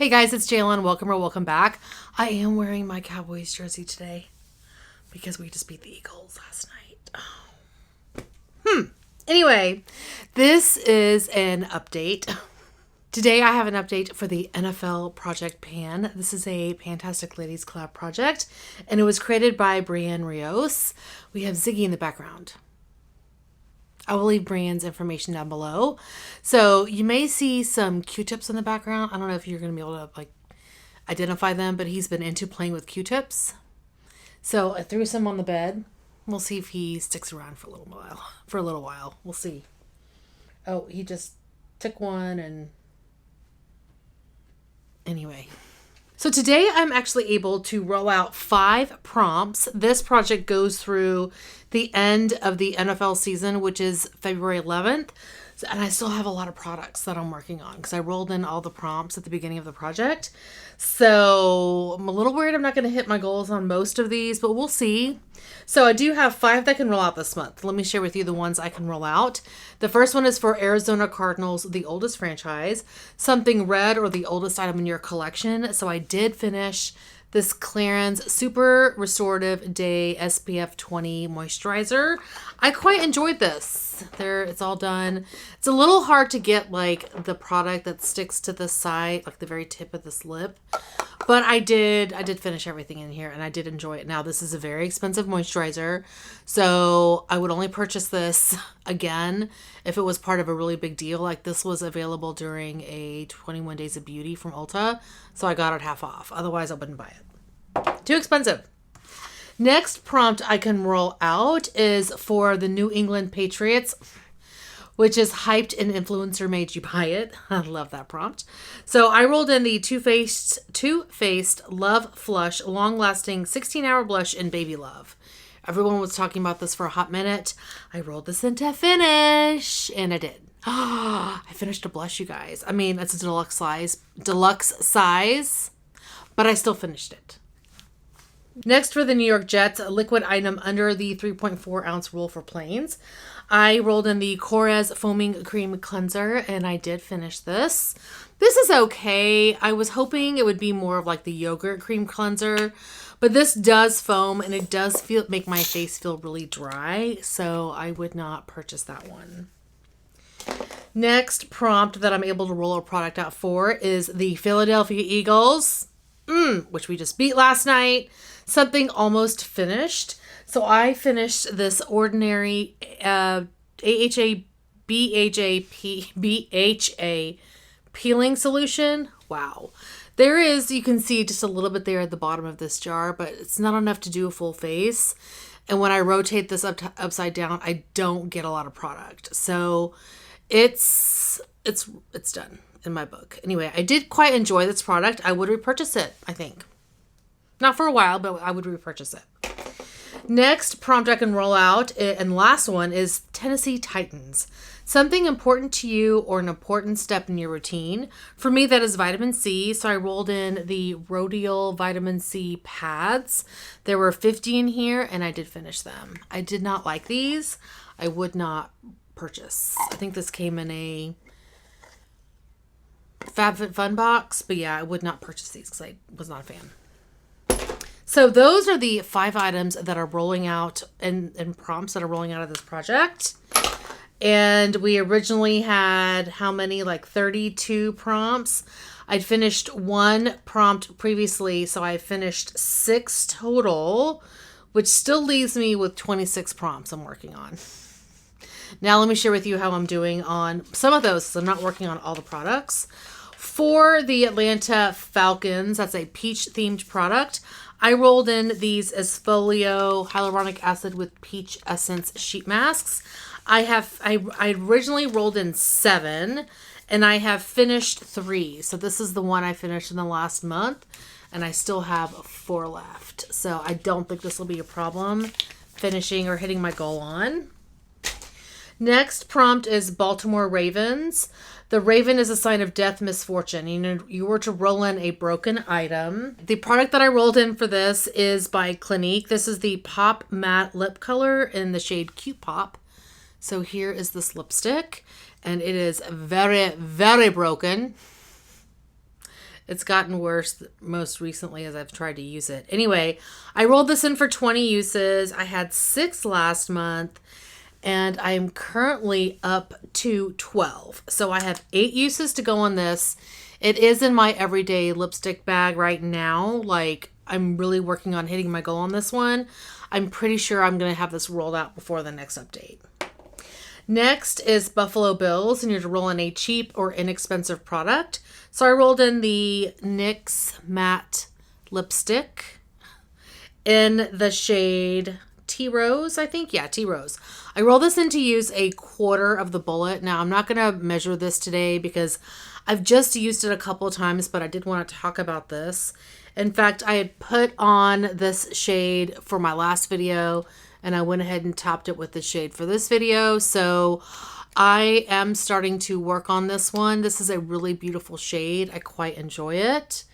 Hey guys, it's Jalen. Welcome back. I am wearing my Cowboys jersey today because we just beat the Eagles last night. Anyway, this is an update. Today I have an update for the NFL Project Pan. This is a Pantastic Ladies Collab project, and it was created by Brienne Rios. We have Ziggy in the background. I will leave Brienne's information down below. So you may see some Q-tips in the background. I don't know if you're going to be able to identify them, but he's been into playing with Q-tips. So I threw some on the bed. We'll see if he sticks around for a little while. We'll see. Oh, he just took one and anyway. So today I'm actually able to roll out 5 prompts. This project goes through the end of the NFL season, which is February 11th. And I still have a lot of products that I'm working on because I rolled in all the prompts at the beginning of the project. So I'm a little worried I'm not going to hit my goals on most of these, but we'll see. So I do have 5 that can roll out this month. Let me share with you the ones I can roll out. The first one is for Arizona Cardinals, the oldest franchise. Something red or the oldest item in your collection. So I did finish this clearance Super Restorative Day SPF 20 moisturizer. I quite enjoyed this. It's all done. It's a little hard to get the product that sticks to the side, the very tip of this lip. But I did finish everything in here and I did enjoy it. Now this is a very expensive moisturizer. So I would only purchase this again if it was part of a really big deal. This was available during a 21 Days of Beauty from Ulta. So I got it half off. Otherwise I wouldn't buy it. Too expensive. Next prompt I can roll out is for the New England Patriots, which is hyped and influencer made you buy it. I love that prompt. So I rolled in the Too Faced Love Flush Long Lasting 16-Hour Blush in Baby Love. Everyone was talking about this for a hot minute. I rolled this in to finish, and I did. I finished a blush, you guys. I mean, it's a deluxe size, but I still finished it. Next for the New York Jets, a liquid item under the 3.4 ounce rule for planes. I rolled in the Korres Foaming Cream Cleanser, and I did finish this. This is okay. I was hoping it would be more of the yogurt cream cleanser, but this does foam, and it does make my face feel really dry, so I would not purchase that one. Next prompt that I'm able to roll a product out for is the Philadelphia Eagles, which we just beat last night. Something almost finished. So I finished this ordinary BHA peeling solution. Wow. There is, you can see just a little bit there at the bottom of this jar, but it's not enough to do a full face. And when I rotate this upside down, I don't get a lot of product. So it's done in my book. Anyway, I did quite enjoy this product. I would repurchase it, I think. Not for a while, but I would repurchase it. Next prompt I can roll out, and last one, is Tennessee Titans. Something important to you or an important step in your routine. For me, that is vitamin C. So I rolled in the Rhodial Vitamin C pads. There were 50 in here, and I did finish them. I did not like these. I would not purchase. I think this came in a FabFitFun box, but yeah, I would not purchase these because I was not a fan. So those are the 5 items that are rolling out and prompts that are rolling out of this project. And we originally had how many? 32 prompts. I'd finished 1 prompt previously, so I finished 6 total, which still leaves me with 26 prompts I'm working on. Now let me share with you how I'm doing on some of those, because I'm not working on all the products. For the Atlanta Falcons, that's a peach-themed product, I rolled in these Esfolio Hyaluronic Acid with Peach Essence sheet masks. I originally rolled in 7, and I have finished 3. So this is the one I finished in the last month, and I still have 4 left. So I don't think this will be a problem finishing or hitting my goal on. Next prompt is Baltimore Ravens. The raven is a sign of death, misfortune. You were to roll in a broken item. The product that I rolled in for this is by Clinique. This is the Pop Matte Lip Color in the shade Cute Pop. So here is this lipstick, and it is very, very broken. It's gotten worse most recently as I've tried to use it. Anyway, I rolled this in for 20 uses. I had 6 last month, and I am currently up to 12. So I have 8 uses to go on this. It is in my everyday lipstick bag right now. Like, I'm really working on hitting my goal on this one. I'm pretty sure I'm going to have this rolled out before the next update. Next is Buffalo Bills, and you're to roll in a cheap or inexpensive product. So I rolled in the NYX Matte Lipstick in the shade Tea Rose, I think. Yeah, Tea Rose. I rolled this in to use a quarter of the bullet. Now, I'm not going to measure this today because I've just used it a couple of times, but I did want to talk about this. In fact, I had put on this shade for my last video, and I went ahead and topped it with the shade for this video. So I am starting to work on this one. This is a really beautiful shade. I quite enjoy it.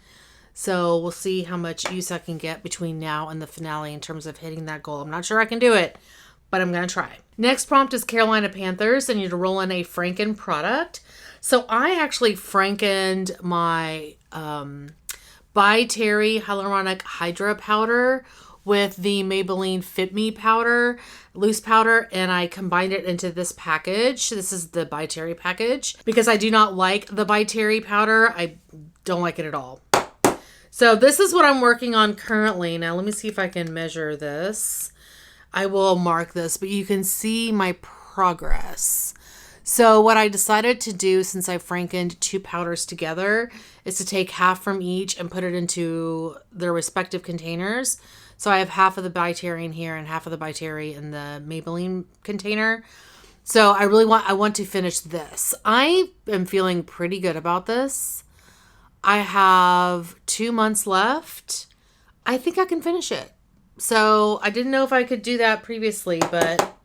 So we'll see how much use I can get between now and the finale in terms of hitting that goal. I'm not sure I can do it, but I'm going to try. Next prompt is Carolina Panthers, and you're to roll in a Franken product. So I actually Frankened my By Terry Hyaluronic Hydra powder with the Maybelline Fit Me powder, loose powder, and I combined it into this package. This is the By Terry package because I do not like the By Terry powder. I don't like it at all. So this is what I'm working on currently. Now let me see if I can measure this. I will mark this, but you can see my progress. So what I decided to do, since I Frankened 2 powders together, is to take half from each and put it into their respective containers. So I have half of the By Terry in here and half of the By Terry in the Maybelline container. So I want to finish this. I am feeling pretty good about this. I have 2 months left. I think I can finish it. So I didn't know if I could do that previously, but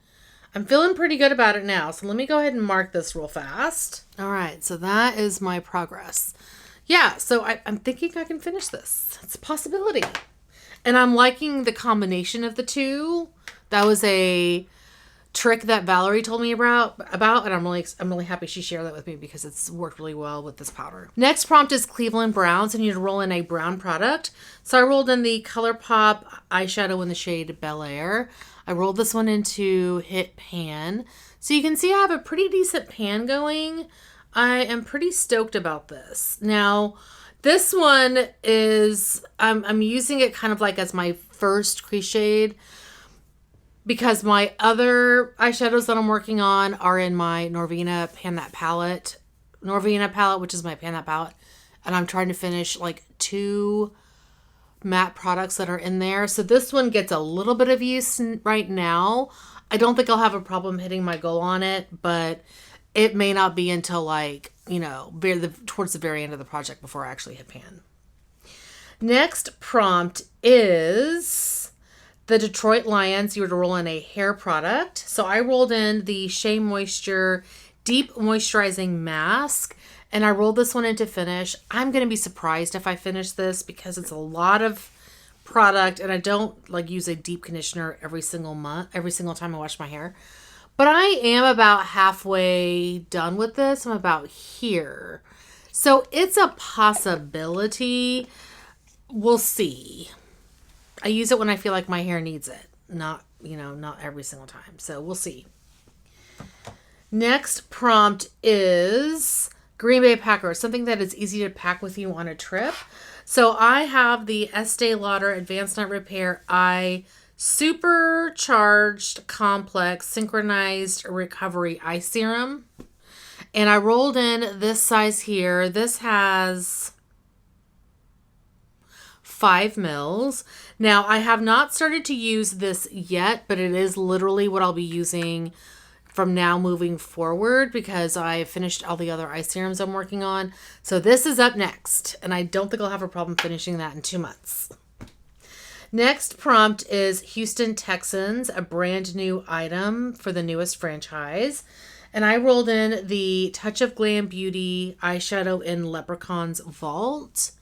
I'm feeling pretty good about it now. So let me go ahead and mark this real fast. All right, so that is my progress. Yeah, so I'm thinking I can finish this. It's a possibility. And I'm liking the combination of the two. That was a trick that Valerie told me about, and I'm really happy she shared that with me because it's worked really well with this powder. Next prompt is Cleveland Browns, and you need to roll in a brown product. So I rolled in the ColourPop eyeshadow in the shade Bel Air. I rolled this one into Hit Pan. So you can see I have a pretty decent pan going. I am pretty stoked about this. Now, this one is, I'm using it kind of like as my first crease shade because my other eyeshadows that I'm working on are in my Norvina Pan That palette. Norvina palette, which is my Pan That palette. And I'm trying to finish like 2 matte products that are in there. So this one gets a little bit of use right now. I don't think I'll have a problem hitting my goal on it, but it may not be until like, you know, towards the very end of the project before I actually hit pan. Next prompt is the Detroit Lions. You were to roll in a hair product. So I rolled in the Shea Moisture Deep Moisturizing Mask, and I rolled this one into finish. I'm going to be surprised if I finish this because it's a lot of product, and I don't like use a deep conditioner every single time I wash my hair. But I am about halfway done with this. I'm about here. So it's a possibility. We'll see. I use it when I feel like my hair needs it. Not every single time. So we'll see. Next prompt is Green Bay Packers, something that is easy to pack with you on a trip. So I have the Estee Lauder Advanced Night Repair Eye Supercharged Complex Synchronized Recovery Eye Serum. And I rolled in this size here. This has 5 mils. Now, I have not started to use this yet, but it is literally what I'll be using from now moving forward because I finished all the other eye serums I'm working on. So this is up next, and I don't think I'll have a problem finishing that in 2 months. Next prompt is Houston Texans, a brand new item for the newest franchise. And I rolled in the Touch of Glam Beauty eyeshadow in Leprechaun's Vault.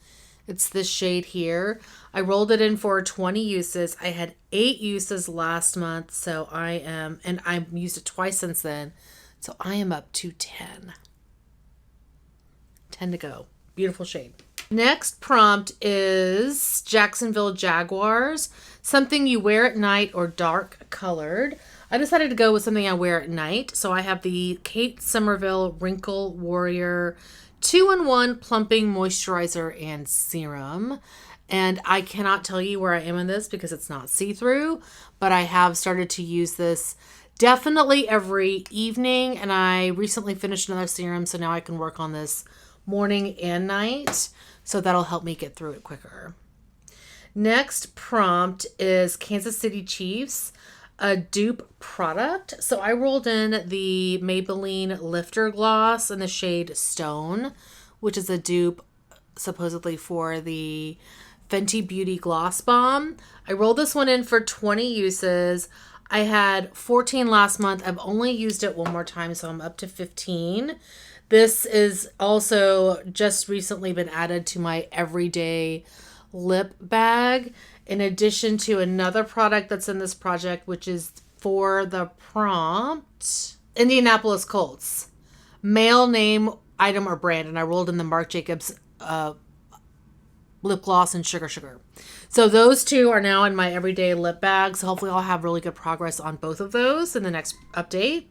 It's this shade here. I rolled it in for 20 uses. I had 8 uses last month, so and I've used it twice since then. So I am up to 10. 10 to go. Beautiful shade. Next prompt is Jacksonville Jaguars, something you wear at night or dark colored. I decided to go with something I wear at night. So I have the Kate Somerville Wrinkle Warrior 2-in-1 Plumping Moisturizer and Serum. And I cannot tell you where I am in this because it's not see-through, but I have started to use this definitely every evening. And I recently finished another serum, so now I can work on this morning and night. So that'll help me get through it quicker. Next prompt is Kansas City Chiefs, a dupe product. So I rolled in the Maybelline Lifter Gloss in the shade Stone, which is a dupe supposedly for the Fenty Beauty Gloss Bomb. I rolled this one in for 20 uses. I had 14 last month. I've only used it one more time, so I'm up to 15. This is also just recently been added to my everyday lip bag, in addition to another product that's in this project, which is for the prompt Indianapolis Colts. Male name, item, or brand. And I rolled in the Marc Jacobs lip gloss and sugar. So those two are now in my everyday lip bag. So hopefully I'll have really good progress on both of those in the next update.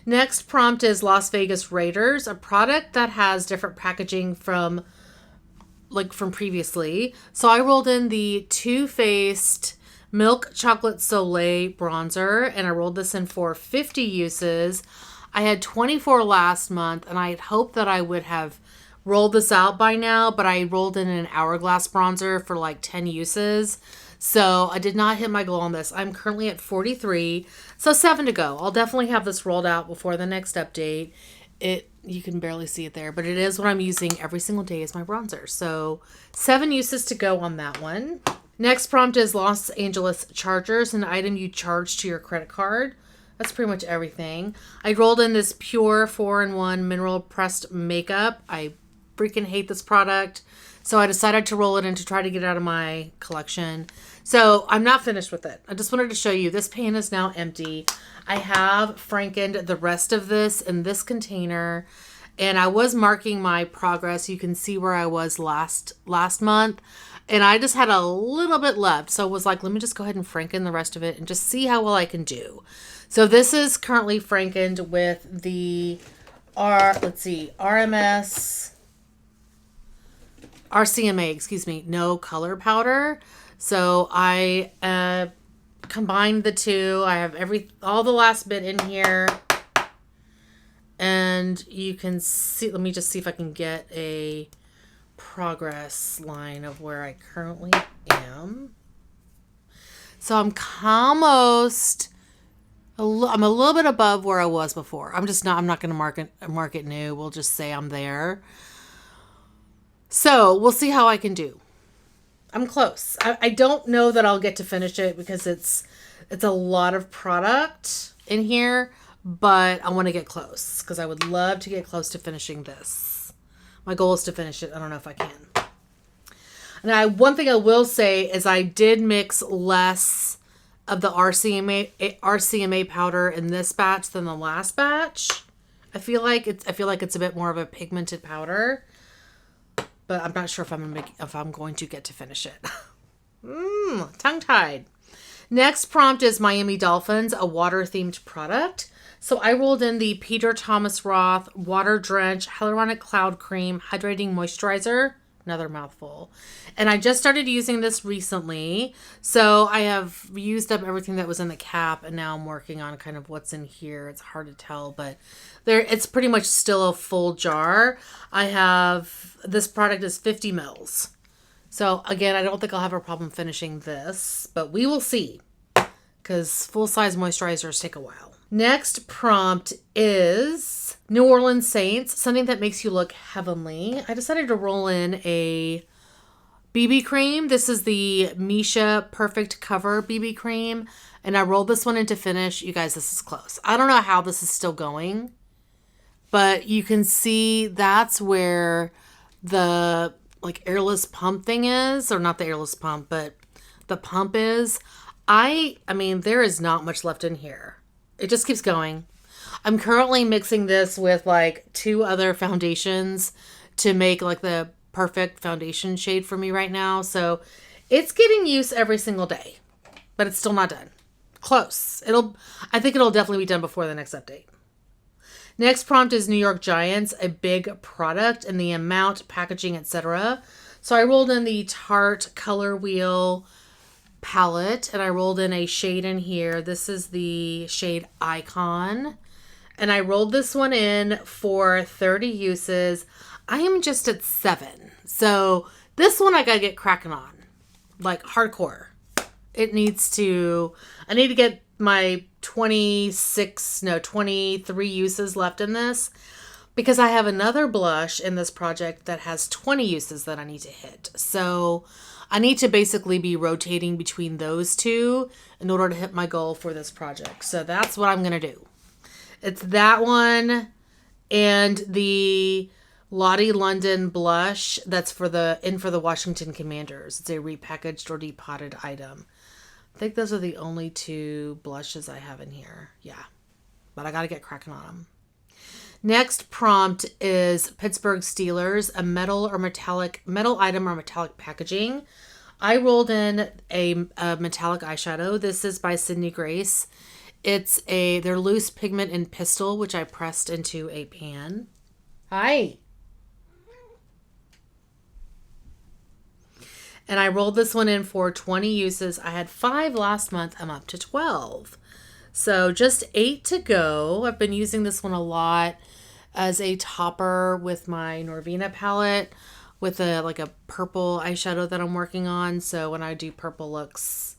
Next prompt is Las Vegas Raiders, a product that has different packaging from previously. So I rolled in the Too Faced Milk Chocolate Soleil bronzer, and I rolled this in for 50 uses. I had 24 last month, and I had hoped that I would have rolled this out by now, but I rolled in an Hourglass bronzer for like 10 uses. So I did not hit my goal on this. I'm currently at 43, so 7 to go. I'll definitely have this rolled out before the next update. You can barely see it there, but it is what I'm using every single day as my bronzer. So 7 uses to go on that one. Next prompt is Los Angeles Chargers, an item you charge to your credit card. That's pretty much everything. I rolled in this Pure 4-in-1 mineral pressed makeup. I freaking hate this product, so I decided to roll it in to try to get it out of my collection. So I'm not finished with it. I just wanted to show you this pan is now empty. I have frankened the rest of this in this container, and I was marking my progress. You can see where I was last month, and I just had a little bit left. So I was like, let me just go ahead and franken the rest of it and just see how well I can do. So this is currently frankened with the RCMA, no color powder. So I combined the two. I have all the last bit in here, and you can see, let me just see if I can get a progress line of where I currently am. So I'm I'm a little bit above where I was before. I'm not going to mark it new. We'll just say I'm there. So we'll see how I can do. I'm close. I don't know that I'll get to finish it because it's a lot of product in here, but I want to get close because I would love to get close to finishing this. My goal is to finish it. I don't know if I can. Now, one thing I will say is I did mix less of the RCMA powder in this batch than the last batch. I feel like it's a bit more of a pigmented powder, but I'm not sure if I'm going to get to finish it. Tongue-tied. Next prompt is Miami Dolphins, a water-themed product. So I rolled in the Peter Thomas Roth Water Drench Hyaluronic Cloud Cream Hydrating Moisturizer. Another mouthful. And I just started using this recently. So I have used up everything that was in the cap, and now I'm working on kind of what's in here. It's hard to tell, but it's pretty much still a full jar. This product is 50 mils. So again, I don't think I'll have a problem finishing this, but we will see, because full-size moisturizers take a while. Next prompt is New Orleans Saints, something that makes you look heavenly. I decided to roll in a BB cream. This is the Misha Perfect Cover BB cream, and I rolled this one into finish. You guys, this is close. I don't know how this is still going, but you can see that's where the airless pump thing is, or not the airless pump, but the pump is. I mean, there is not much left in here. It just keeps going. I'm currently mixing this with 2 other foundations to make the perfect foundation shade for me right now. So it's getting use every single day, but it's still not done. Close. I think it'll definitely be done before the next update. Next prompt is New York Giants, a big product and the amount, packaging, etc. So I rolled in the Tarte Color Wheel palette and I rolled in a shade in here. This is the shade Icon. And I rolled this one in for 30 uses. I am just at 7. So this one I gotta get cracking on. Like hardcore. I need to get my 23 uses left in this. Because I have another blush in this project that has 20 uses that I need to hit. So I need to basically be rotating between those two in order to hit my goal for this project. So that's what I'm going to do. It's that one and the Lottie London blush that's for the Washington Commanders. It's a repackaged or depotted item. I think those are the only 2 blushes I have in here. Yeah, but I got to get cracking on them. Next prompt is Pittsburgh Steelers, a metal item or metallic packaging. I rolled in a metallic eyeshadow. This is by Sydney Grace. It's their loose pigment in Pistol, which I pressed into a pan. Hi. And I rolled this one in for 20 uses. I had 5 last month. I'm up to 12. So just 8 to go. I've been using this one a lot as a topper with my Norvina palette with a purple eyeshadow that I'm working on. So when I do purple looks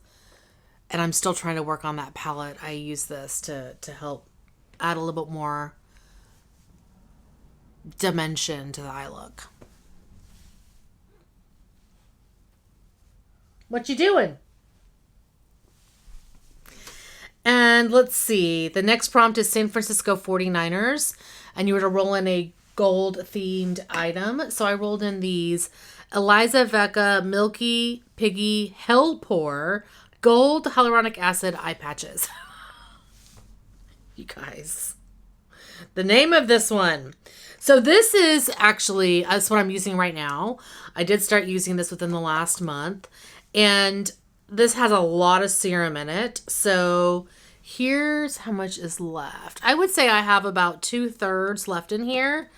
and I'm still trying to work on that palette, I use this to help add a little bit more dimension to the eye look. What you doing? And let's see. The next prompt is San Francisco 49ers. And you were to roll in a gold themed item. So I rolled in these Eliza Vecca Milky Piggy Hell Pour Gold Hyaluronic Acid Eye Patches. You guys. The name of this one. So this is actually, that's what I'm using right now. I did start using this within the last month. And this has a lot of serum in it. So here's how much is left. I would say I have about 2/3 left in here.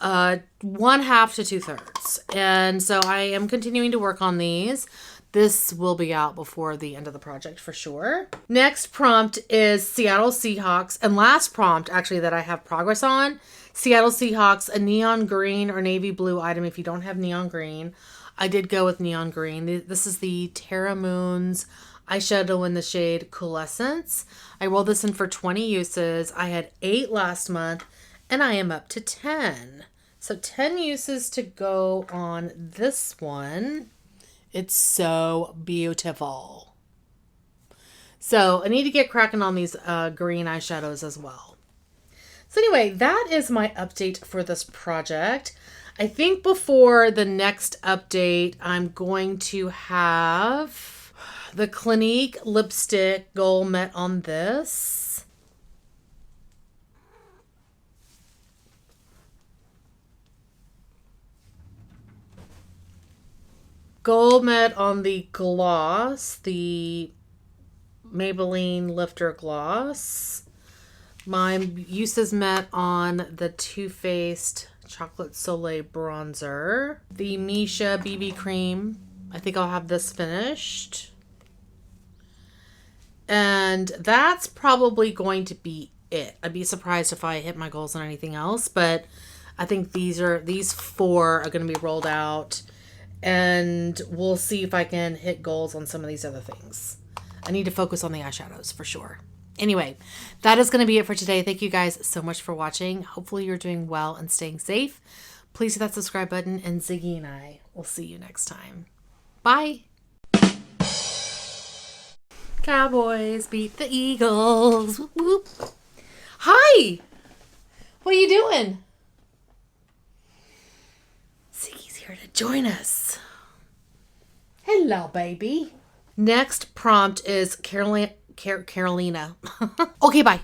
1/2 to 2/3. And so I am continuing to work on these. This will be out before the end of the project for sure. Next prompt is Seattle Seahawks. And last prompt actually that I have progress on, Seattle Seahawks, a neon green or navy blue item if you don't have neon green. I did go with neon green. This is the Terra Moons eyeshadow in the shade Coalescence. I rolled this in for 20 uses. I had 8 last month and I am up to 10. So 10 uses to go on this one. It's so beautiful. So I need to get cracking on these green eyeshadows as well. So anyway, that is my update for this project. I think before the next update, I'm going to have the Clinique lipstick Gold Met on this. Gold Met on the gloss, the Maybelline Lifter Gloss. My uses met on the Too Faced Chocolate Soleil bronzer. The Misha BB cream. I think I'll have this finished. And that's probably going to be it. I'd be surprised if I hit my goals on anything else, but I think these 4 are going to be rolled out and we'll see if I can hit goals on some of these other things. I need to focus on the eyeshadows for sure. Anyway, that is going to be it for today. Thank you guys so much for watching. Hopefully you're doing well and staying safe. Please hit that subscribe button, and Ziggy and I will see you next time. Bye. Cowboys beat the Eagles. Whoop, whoop. Hi. What are you doing? Ziggy's here to join us. Hello, baby. Next prompt is Carolina. Okay, bye.